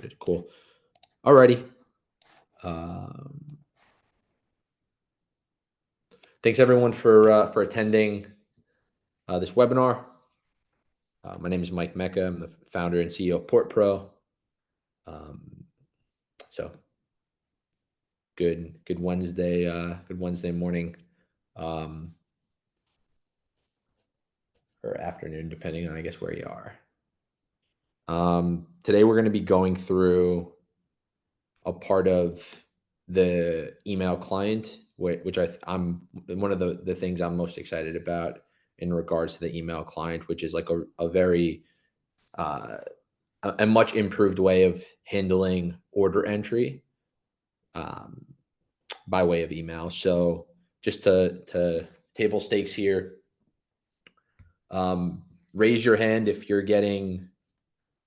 Good. Cool. Alrighty. Thanks everyone for attending this webinar. My name is Mike Mecca. I'm the founder and CEO of PortPro. So good Wednesday morning, or afternoon, depending on, I guess, where you are. Today we're going to be going through a part of the email client, which I'm one of the things I'm most excited about in regards to the email client, which is like a very a much improved way of handling order entry by way of email. So just to table stakes here, raise your hand if you're getting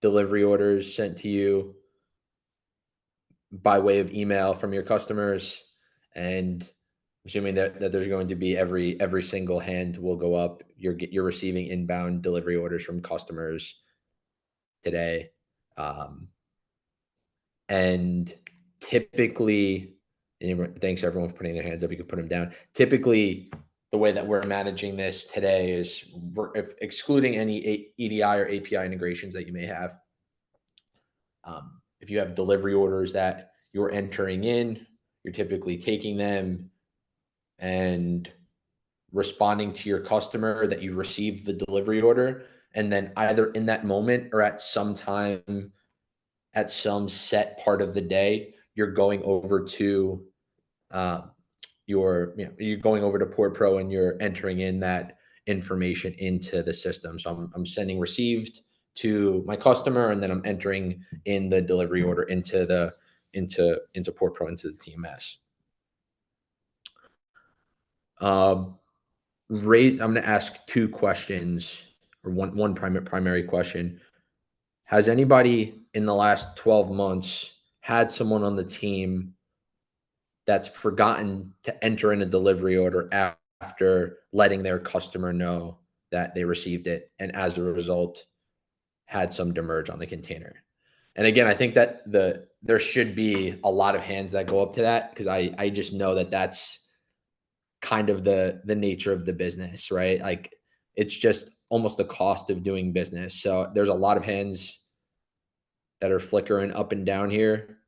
delivery orders sent to you by way of email from your customers, and assuming that there's going to be every single hand will go up. You're receiving inbound delivery orders from customers today, and typically, thanks everyone for putting their hands up. You can put them down. Typically, the way that we're managing this today is excluding any EDI or API integrations that you may have. If you have delivery orders that you're entering in, you're typically taking them and responding to your customer that you received the delivery order. And then either in that moment or at some time, at some set part of the day, you're going over to you're going over to PortPro and you're entering in that information into the system. So I'm sending received to my customer, and then I'm entering in the delivery order into PortPro, into the TMS. I'm going to ask two questions, or one primary question. Has anybody in the last 12 months had someone on the team that's forgotten to enter in a delivery order after letting their customer know that they received it, and as a result had some demurrage on the container? And again, I think that there should be a lot of hands that go up to that, because I just know that that's kind of the nature of the business, right? Like, it's just almost the cost of doing business. So there's a lot of hands that are flickering up and down here.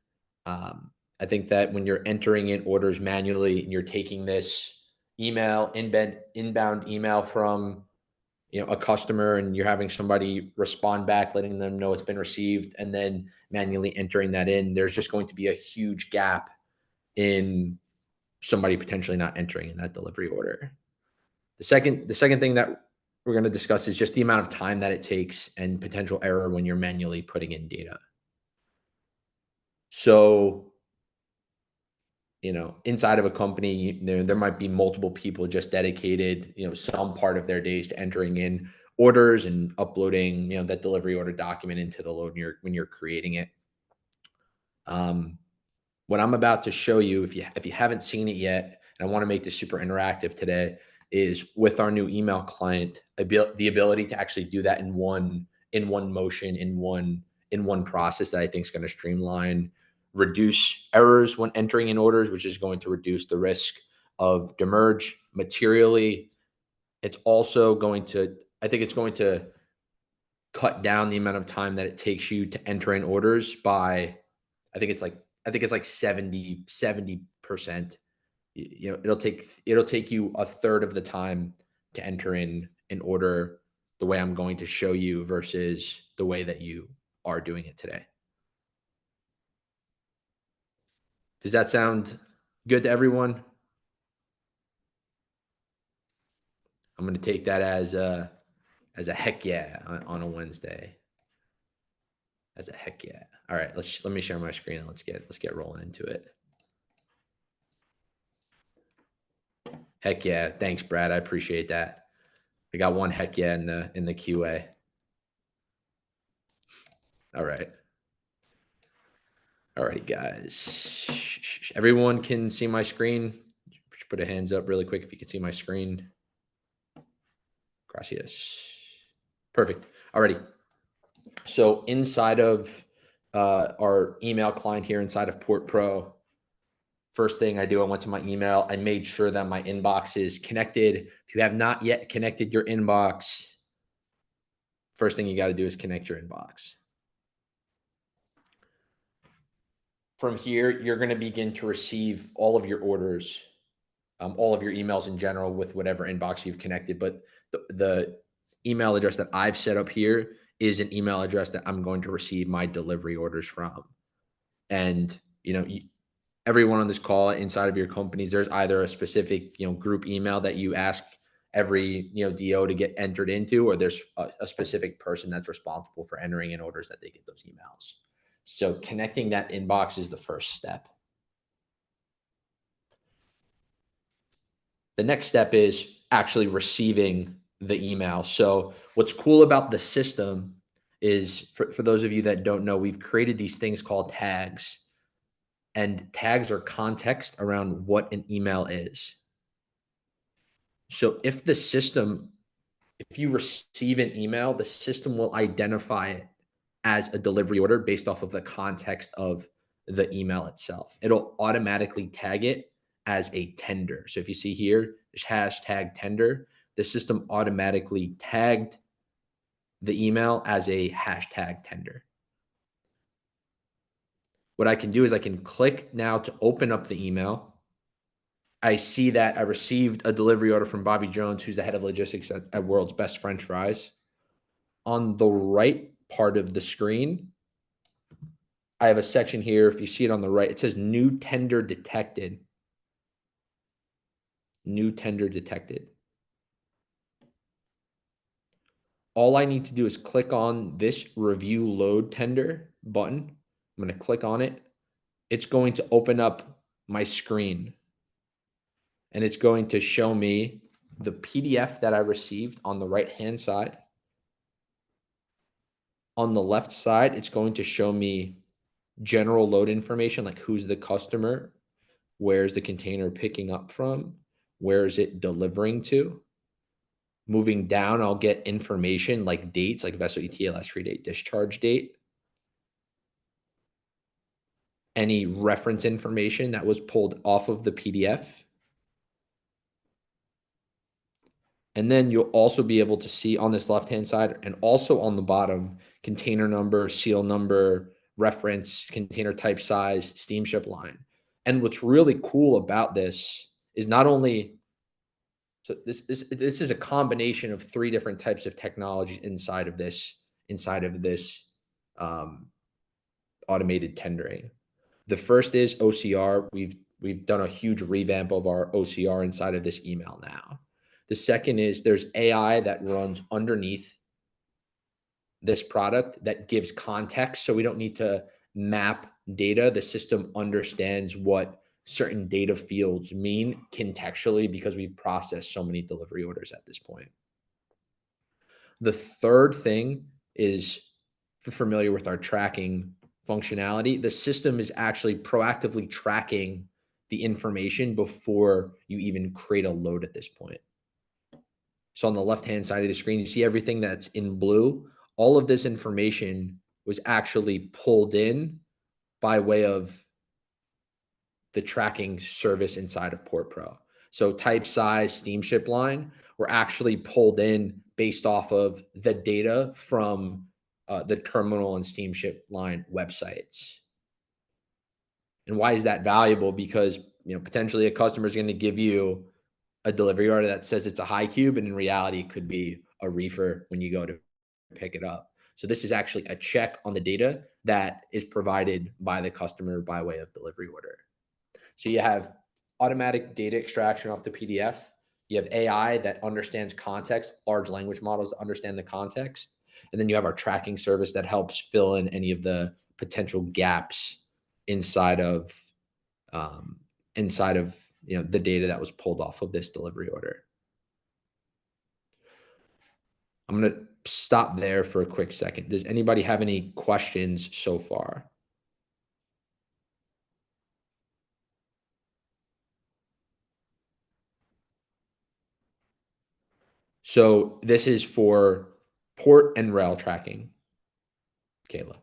I think that when you're entering in orders manually and you're taking this inbound email from a customer, and you're having somebody respond back, letting them know it's been received, and then manually entering that in, there's just going to be a huge gap in somebody potentially not entering in that delivery order. The second thing that we're going to discuss is just the amount of time that it takes and potential error when you're manually putting in data. So, inside of a company, there might be multiple people just dedicated, some part of their days to entering in orders and uploading, that delivery order document into the load when you're creating it. What I'm about to show you, if you haven't seen it yet, and I want to make this super interactive today, is with our new email client, the ability to actually do that in one motion, in one process that I think is going to streamline, reduce errors when entering in orders, which is going to reduce the risk of demurrage materially. It's also going to, I think it's going to cut down the amount of time that it takes you to enter in orders by, I think it's like 70%. It'll take you a third of the time to enter in an order the way I'm going to show you versus the way that you are doing it today. Does that sound good to everyone? I'm going to take that as a heck yeah on a Wednesday. As a heck yeah. All right, let me share my screen and let's get rolling into it. Heck yeah. Thanks, Brad. I appreciate that. I got one heck yeah in the QA. All right. All right, guys. Everyone can see my screen. Put a hands up really quick if you can see my screen. Gracias. Perfect. Alrighty. So inside of our email client here inside of PortPro. First thing I do, I went to my email. I made sure that my inbox is connected. If you have not yet connected your inbox, first thing you got to do is connect your inbox. From here, you're going to begin to receive all of your orders, all of your emails in general with whatever inbox you've connected. But the email address that I've set up here is an email address that I'm going to receive my delivery orders from. And, everyone on this call inside of your companies, there's either a specific, group email that you ask every, DO to get entered into, or there's a specific person that's responsible for entering in orders that they get those emails. So connecting that inbox is the first step. The next step is actually receiving the email. So what's cool about the system is, for those of you that don't know, we've created these things called tags. And tags are context around what an email is. So if you receive an email, the system will identify it as a delivery order based off of the context of the email itself. It'll automatically tag it as a tender. So if you see here, there's hashtag tender, the system automatically tagged the email as a hashtag tender. What I can do is I can click now to open up the email. I see that I received a delivery order from Bobby Jones, who's the head of logistics at World's Best French Fries. On the right part of the screen, I have a section here. If you see it on the right, it says new tender detected. New tender detected. All I need to do is click on this review load tender button. I'm going to click on it. It's going to open up my screen, and it's going to show me the PDF that I received on the right-hand side. On the left side, it's going to show me general load information, like who's the customer, where's the container picking up from, where is it delivering to. Moving down, I'll get information like dates, like vessel ETA, last free date, discharge date, any reference information that was pulled off of the PDF. And then you'll also be able to see on this left-hand side and also on the bottom, container number, seal number, reference, container type size, steamship line. And what's really cool about this is not only, so this is a combination of 3 different types of technology inside of this automated tendering. The first is OCR. We've done a huge revamp of our OCR inside of this email now. The second is there's AI that runs underneath this product that gives context. So we don't need to map data. The system understands what certain data fields mean contextually because we've processed so many delivery orders at this point. The third thing is, if you're familiar with our tracking functionality, the system is actually proactively tracking the information before you even create a load at this point. So on the left-hand side of the screen, you see everything that's in blue. All of this information was actually pulled in by way of the tracking service inside of PortPro. So type, size, steamship line were actually pulled in based off of the data from the terminal and steamship line websites. And why is that valuable? Because potentially a customer is going to give you a delivery order that says it's a high cube, and in reality, it could be a reefer when you go to pick it up. So this is actually a check on the data that is provided by the customer by way of delivery order. So you have automatic data extraction off the PDF. You have AI that understands context, large language models that understand the context. And then you have our tracking service that helps fill in any of the potential gaps inside of the data that was pulled off of this delivery order. I'm going to stop there for a quick second. Does anybody have any questions so far? So this is for port and rail tracking, Kayla.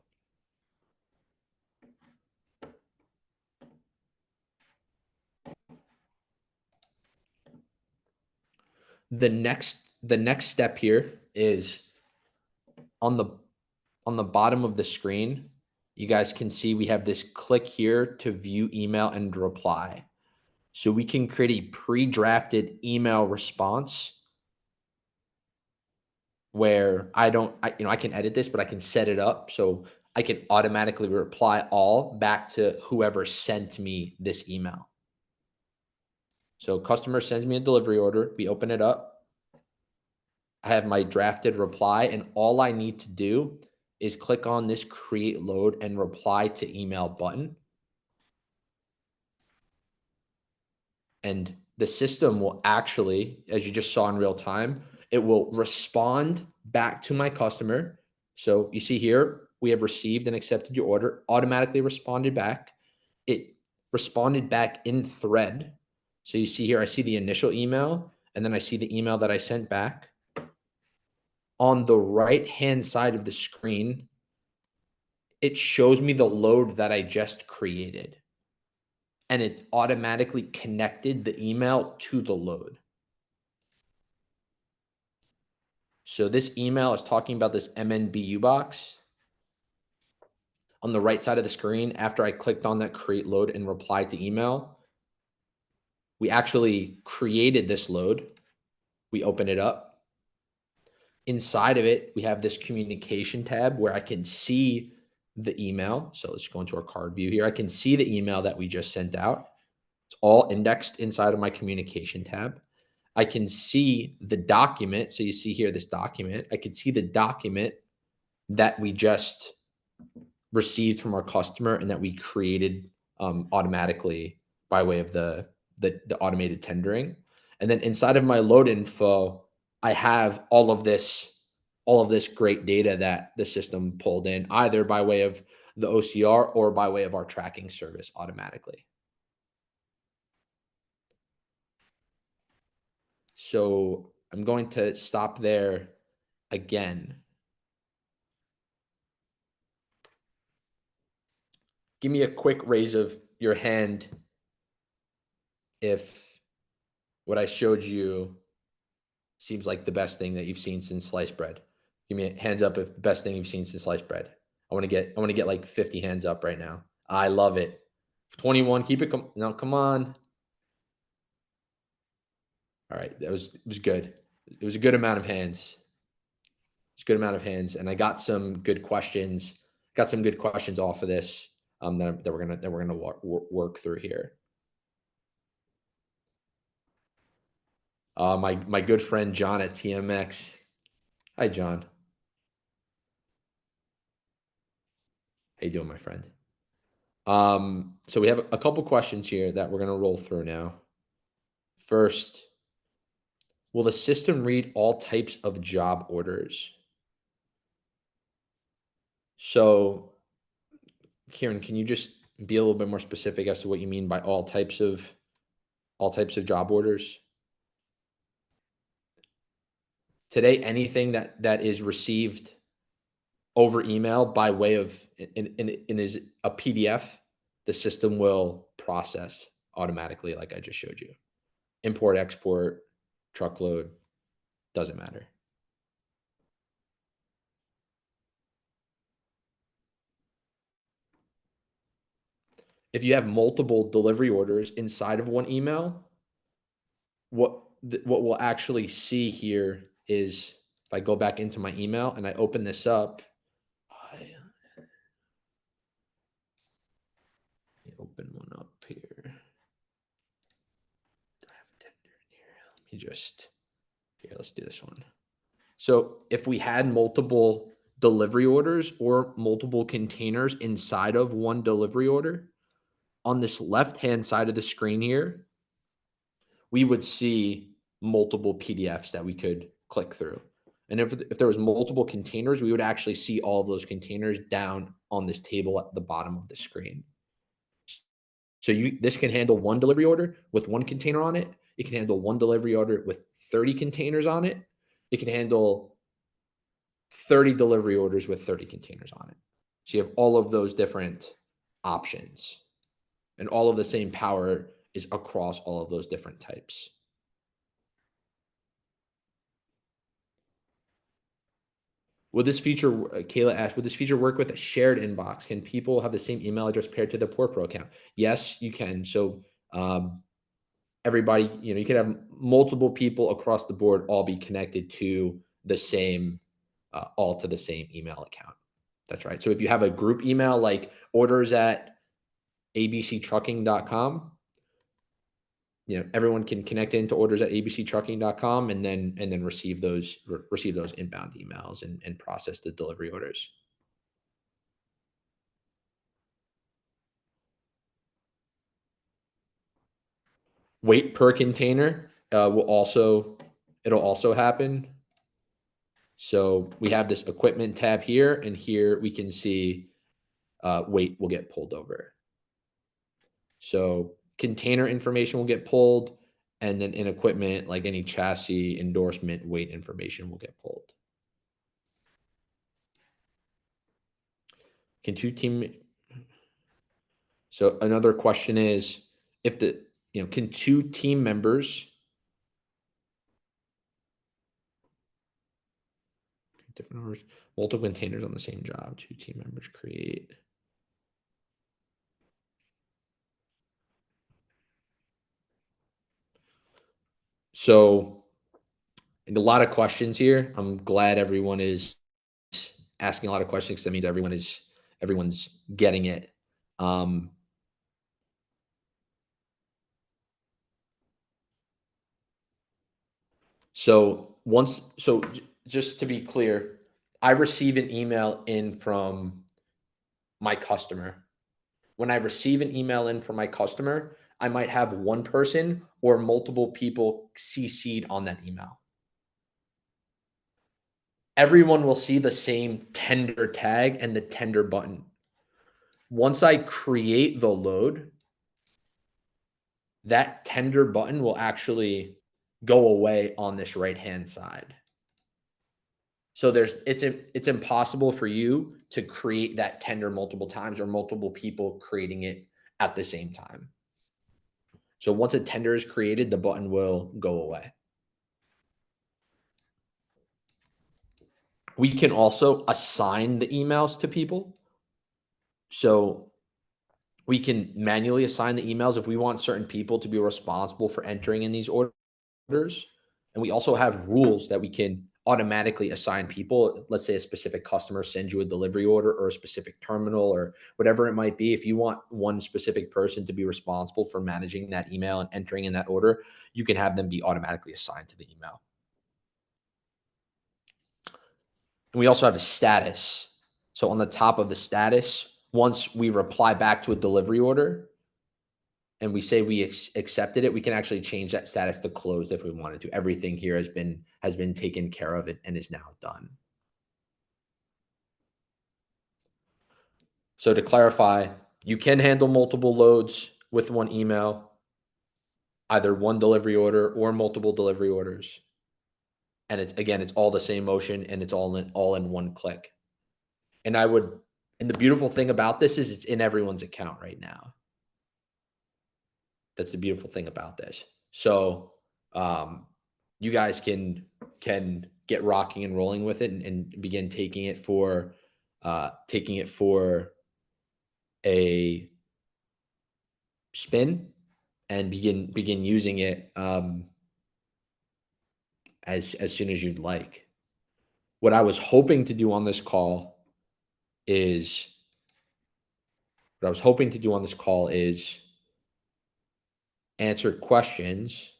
The next step here is on the bottom of the screen. You guys can see we have this click here to view email and reply. So we can create a pre-drafted email response where I can edit this, but I can set it up so I can automatically reply all back to whoever sent me this email. So customer sends me a delivery order. We open it up. I have my drafted reply, and all I need to do is click on this create load and reply to email button. And the system will actually, as you just saw in real time, it will respond back to my customer. So you see here, we have received and accepted your order, automatically responded back. It responded back in thread. So you see here, I see the initial email, and then I see the email that I sent back. On the right-hand side of the screen, it shows me the load that I just created. And it automatically connected the email to the load. So this email is talking about this MNBU box. On the right side of the screen, after I clicked on that create load and replied to email, we actually created this load. We open it up. Inside of it, we have this communication tab where I can see the email. So let's go into our card view here. I can see the email that we just sent out. It's all indexed inside of my communication tab. I can see the document. So you see here this document. I can see the document that we just received from our customer and that we created automatically by way of the automated tendering. And then inside of my load info, I have all of this great data that the system pulled in, either by way of the OCR or by way of our tracking service automatically. So I'm going to stop there again. Give me a quick raise of your hand if what I showed you seems like the best thing that you've seen since sliced bread. Give me a hands up if the best thing you've seen since sliced bread. I want to get like 50 hands up right now. I love it. 21, keep it. No, come on. All right, it was good. It was a good amount of hands. It's a good amount of hands, and I got some good questions. Got some good questions off of this that we're gonna work through here. My good friend John at TMX. Hi, John. How you doing, my friend? So we have a couple questions here that we're gonna roll through now. First, will the system read all types of job orders? So, Kieran, can you just be a little bit more specific as to what you mean by all types of job orders? Today, anything that is received over email by way of is a PDF, the system will process automatically, like I just showed you. Import, export, truckload, doesn't matter. If you have multiple delivery orders inside of one email, what we'll actually see here is if I go back into my email and I open this up, let me open one up here. Do I have a tender in here? Let me just, here, let's do this one. So if we had multiple delivery orders or multiple containers inside of one delivery order, on this left-hand side of the screen here, we would see multiple PDFs that we could click through. And if there was multiple containers, we would actually see all of those containers down on this table at the bottom of the screen. So this can handle one delivery order with one container on it. It can handle one delivery order with 30 containers on it. It can handle 30 delivery orders with 30 containers on it. So you have all of those different options, and all of the same power is across all of those different types. Would this feature, Kayla asked, would this feature work with a shared inbox? Can people have the same email address paired to the PortPro account? Yes, you can. So everybody, you could have multiple people across the board all be connected to the same, all to the same email account. That's right. So if you have a group email like orders at abctrucking.com, everyone can connect into orders at abctrucking.com and then receive those inbound emails and process the delivery orders. Weight per container it'll also happen. So we have this equipment tab here, and here we can see weight will get pulled over. So container information will get pulled, and then in equipment, like any chassis endorsement, weight information will get pulled. Can two team? So another question is, if can two team members, different numbers, multiple containers on the same job, two team members create. So a lot of questions here. I'm glad everyone is asking a lot of questions, because that means everyone's getting it. So just to be clear, I receive an email in from my customer. When I receive an email in from my customer, I might have one person or multiple people CC'd on that email. Everyone will see the same tender tag and the tender button. Once I create the load, that tender button will actually go away on this right-hand side. So it's impossible for you to create that tender multiple times or multiple people creating it at the same time. So once a tender is created, the button will go away. We can also assign the emails to people. So we can manually assign the emails if we want certain people to be responsible for entering in these orders. And we also have rules that we can automatically assign people. Let's say a specific customer sends you a delivery order or a specific terminal or whatever it might be. If you want one specific person to be responsible for managing that email and entering in that order, you can have them be automatically assigned to the email. And we also have a status. So on the top of the status, once we reply back to a delivery order and we say we accepted it, we can actually change that status to closed if we wanted to. Everything here has been taken care of and is now done. So to clarify, you can handle multiple loads with one email, either one delivery order or multiple delivery orders. And it's all the same motion, and it's all in one click. And the beautiful thing about this is it's in everyone's account right now. That's the beautiful thing about this. So you guys can get rocking and rolling with it and begin taking it for a spin and begin using it as soon as you'd like. What I was hoping to do on this call is answer questions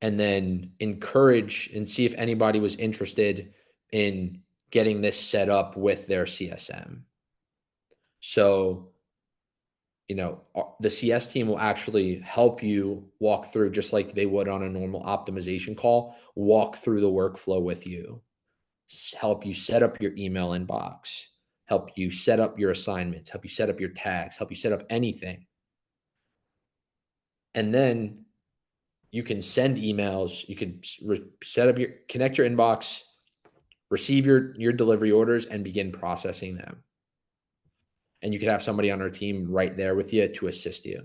and then encourage and see if anybody was interested in getting this set up with their CSM. So, the CS team will actually help you walk through, just like they would on a normal optimization call, walk through the workflow with you, help you set up your email inbox, help you set up your assignments, help you set up your tags, help you set up anything. And then you can send emails, you can connect your inbox, receive your delivery orders, and begin processing them. And you could have somebody on our team right there with you to assist you.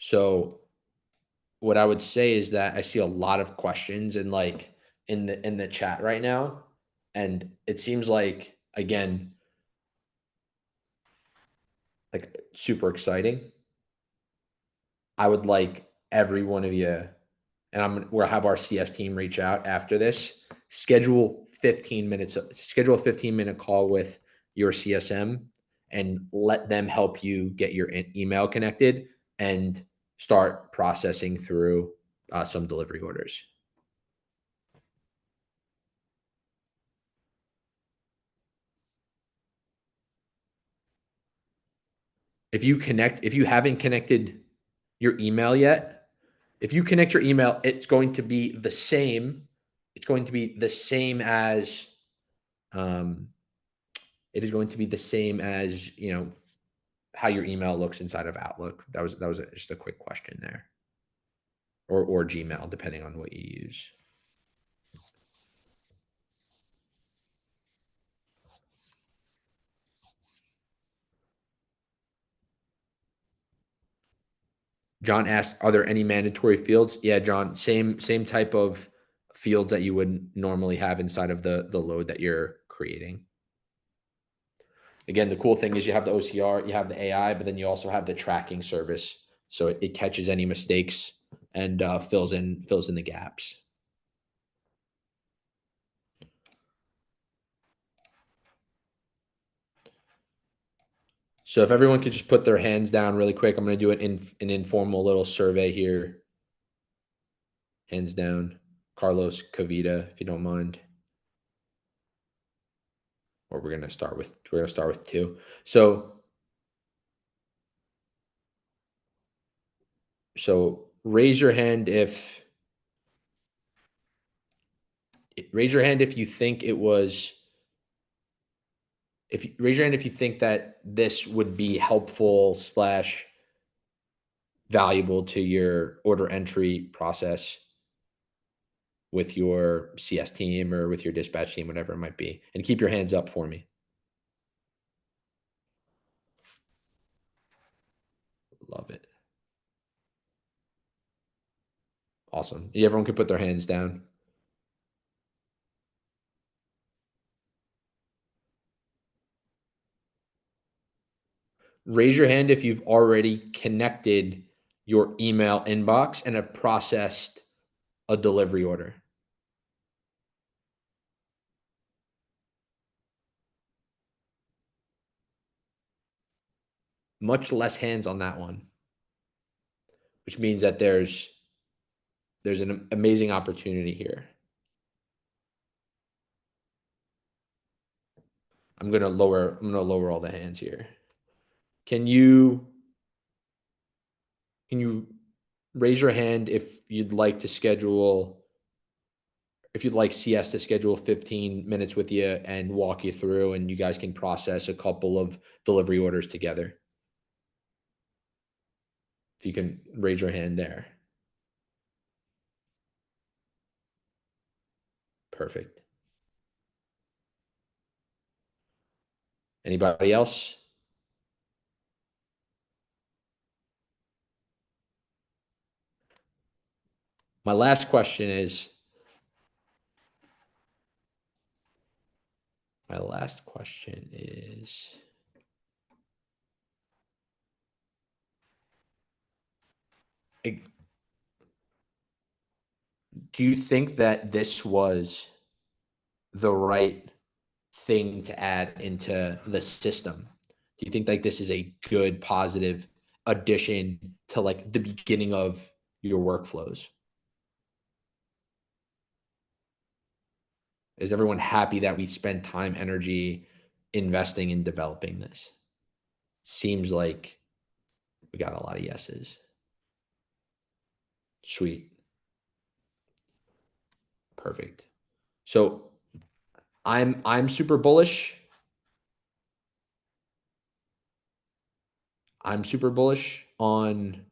So what I would say is that I see a lot of questions in the chat right now, and it seems like, again, like super exciting. I would like every one of you, and we'll have our CS team reach out after this. Schedule a 15-minute call with your CSM and let them help you get your email connected and start processing through some delivery orders. If you haven't connected your email yet, if you connect your email, it's going to be the same. It's going to be the same as um, it is going to be the same as how your email looks inside of Outlook. That was just a quick question there, or Gmail, depending on what you use. John asked, "Are there any mandatory fields?" Yeah, John, same type of fields that you would normally have inside of the load that you're creating. Again, the cool thing is you have the OCR, you have the AI, but then you also have the tracking service, so it catches any mistakes and fills in the gaps. So if everyone could just put their hands down really quick, I'm going to do an informal little survey here. Hands down, Carlos, Kavita, if you don't mind. Or we're going to start with 2. So raise your hand if you think it was. Raise your hand if you think that this would be helpful / valuable to your order entry process with your CS team or with your dispatch team, whatever it might be. And keep your hands up for me. Love it. Awesome. Everyone can put their hands down. Raise your hand if you've already connected your email inbox and have processed a delivery order. Much less hands on that one, which means that there's an amazing opportunity here. I'm gonna lower all the hands here. Can you raise your hand if you'd like CS to schedule 15 minutes with you and walk you through, and you guys can process a couple of delivery orders together? If you can raise your hand there. Perfect. Anybody else? My last question is, do you think that this was the right thing to add into the system? Do you think like this is a good, positive addition to like the beginning of your workflows? Is everyone happy that we spend time, energy investing in developing this? Seems like we got a lot of yeses. Sweet. Perfect. So I'm super bullish. I'm super bullish on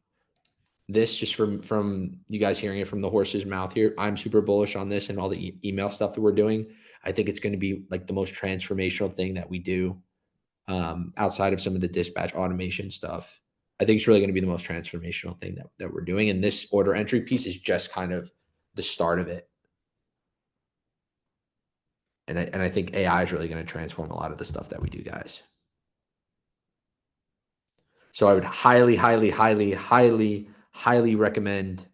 this, just from you guys hearing it from the horse's mouth here. I'm super bullish on this and all the email stuff that we're doing. I think it's going to be like the most transformational thing that we do outside of some of the dispatch automation stuff. I think it's really going to be the most transformational thing that we're doing. And this order entry piece is just kind of the start of it. And I think AI is really going to transform a lot of the stuff that we do, guys. So I would highly, highly, highly, highly, highly recommend.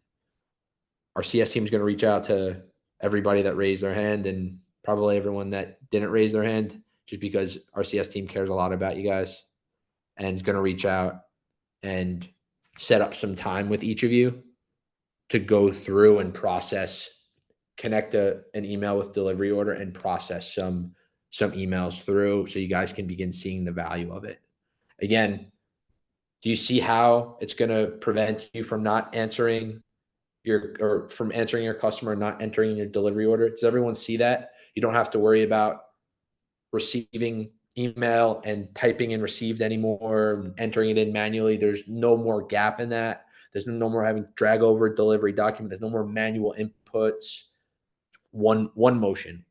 Our CS team is going to reach out to everybody that raised their hand and probably everyone that didn't raise their hand, just because our CS team cares a lot about you guys, and is going to reach out and set up some time with each of you to go through and process, connect an email with delivery order and process some emails through so you guys can begin seeing the value of it. Again, do you see how it's going to prevent you from not answering from answering your customer and not entering your delivery order? Does everyone see that? You don't have to worry about receiving email and typing in received anymore, entering it in manually. There's no more gap in that. There's no more having to drag over a delivery document. There's no more manual inputs. One motion.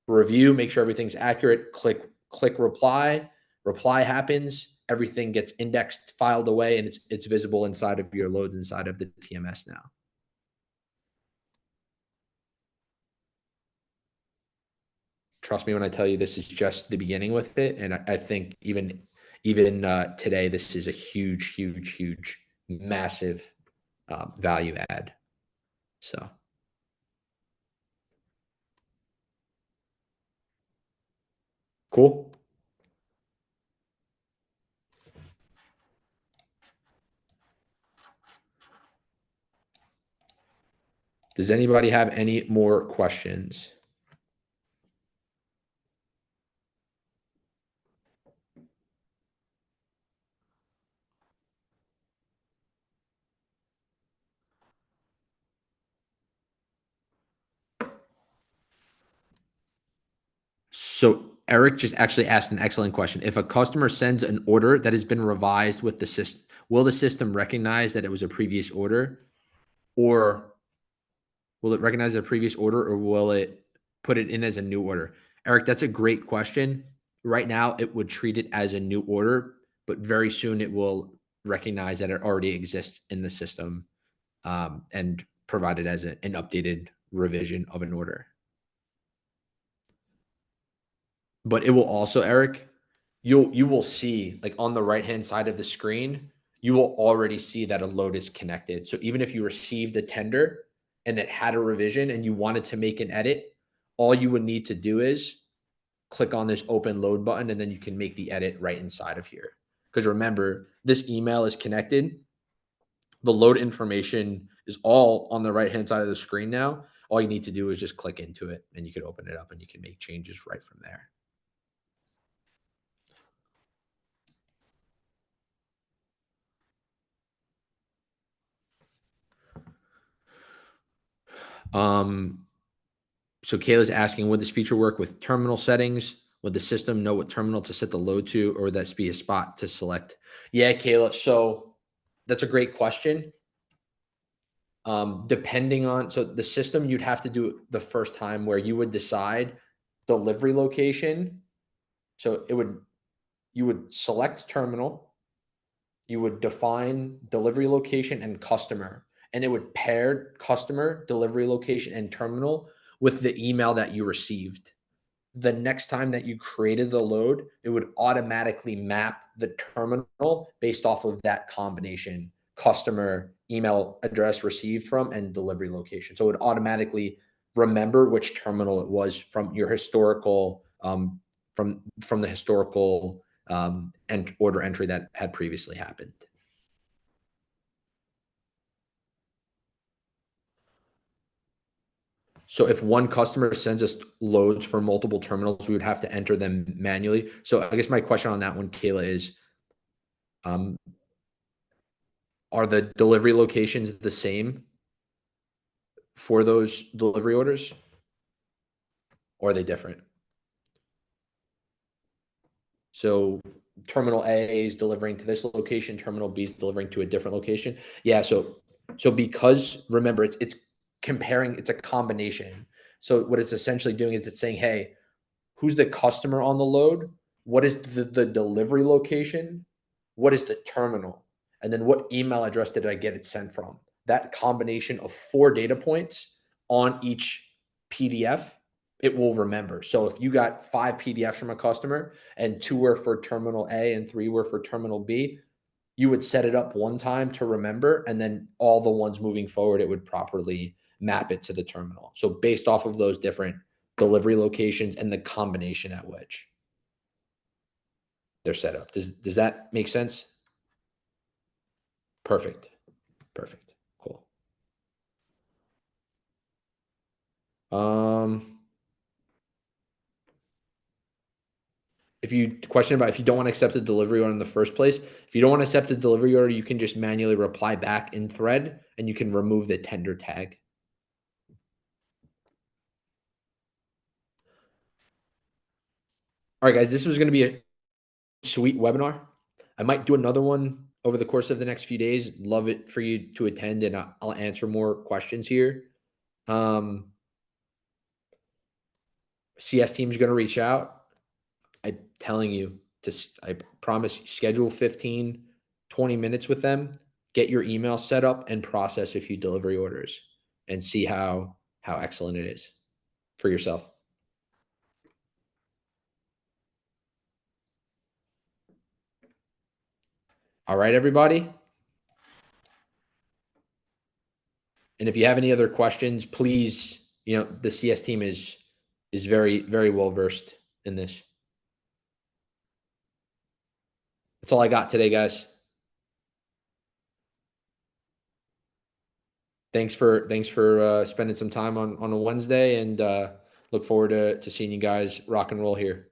Review, make sure everything's accurate. Click reply. Reply happens. Everything gets indexed, filed away, and it's visible inside of your loads inside of the TMS now. Trust me when I tell you this is just the beginning with it. And I think even today, this is a huge, huge, huge, massive value add. So. Cool. Does anybody have any more questions? So Eric just actually asked an excellent question. If a customer sends an order that has been revised with the system, will the system recognize that it was a previous order, or will it recognize a previous order, or will it put it in as a new order? Eric, that's a great question. Right now, it would treat it as a new order, but very soon it will recognize that it already exists in the system and provide it as an updated revision of an order. But it will also, Eric, you will see, like, on the right-hand side of the screen, you will already see that a load is connected. So even if you received a tender and it had a revision and you wanted to make an edit, all you would need to do is click on this open load button, and then you can make the edit right inside of here. Because remember, this email is connected. The load information is all on the right-hand side of the screen now. All you need to do is just click into it, and you can open it up and you can make changes right from there. So Kayla's asking, would this feature work with terminal settings? Would the system know what terminal to set the load to, or would that be a spot to select? Yeah, Kayla. So that's a great question. Depending on, so the system, you'd have to do it the first time where you would decide delivery location. So you would select terminal, you would define delivery location and customer, and it would pair customer, delivery location, and terminal with the email that you received. The next time that you created the load, it would automatically map the terminal based off of that combination: customer, email address received from, and delivery location. So it would automatically remember which terminal it was from your historical, from the historical and order entry that had previously happened. So if one customer sends us loads for multiple terminals, we would have to enter them manually. So I guess my question on that one, Kayla, is are the delivery locations the same for those delivery orders, or are they different? So terminal A is delivering to this location, terminal B is delivering to a different location. Yeah, so because remember, it's comparing, it's a combination. So what it's essentially doing is it's saying, hey, who's the customer on the load? What is the delivery location? What is the terminal? and then what email address did I get it sent from. That combination of 4 data points on each PDF, it will remember. So if you got 5 PDFs from a customer and 2 were for terminal A and 3 were for terminal B, you would set it up one time to remember, and then all the ones moving forward, it would properly map it to the terminal. So based off of those different delivery locations and the combination at which they're set up. Does that make sense? Perfect. Perfect. Cool. If you question about if you don't want to accept the delivery order in the first place, if you don't want to accept the delivery order, you can just manually reply back in thread and you can remove the tender tag. All right, guys, this was going to be a sweet webinar. I might do another one over the course of the next few days. Love it for you to attend, and I'll answer more questions here. CS team's going to reach out. I'm telling you, I promise, schedule 15, 20 minutes with them, get your email set up, and process a few delivery orders and see how excellent it is for yourself. All right, everybody. And if you have any other questions, please, the CS team is very, very well versed in this. That's all I got today, guys. Thanks for spending some time on a Wednesday, and look forward to seeing you guys rock and roll here.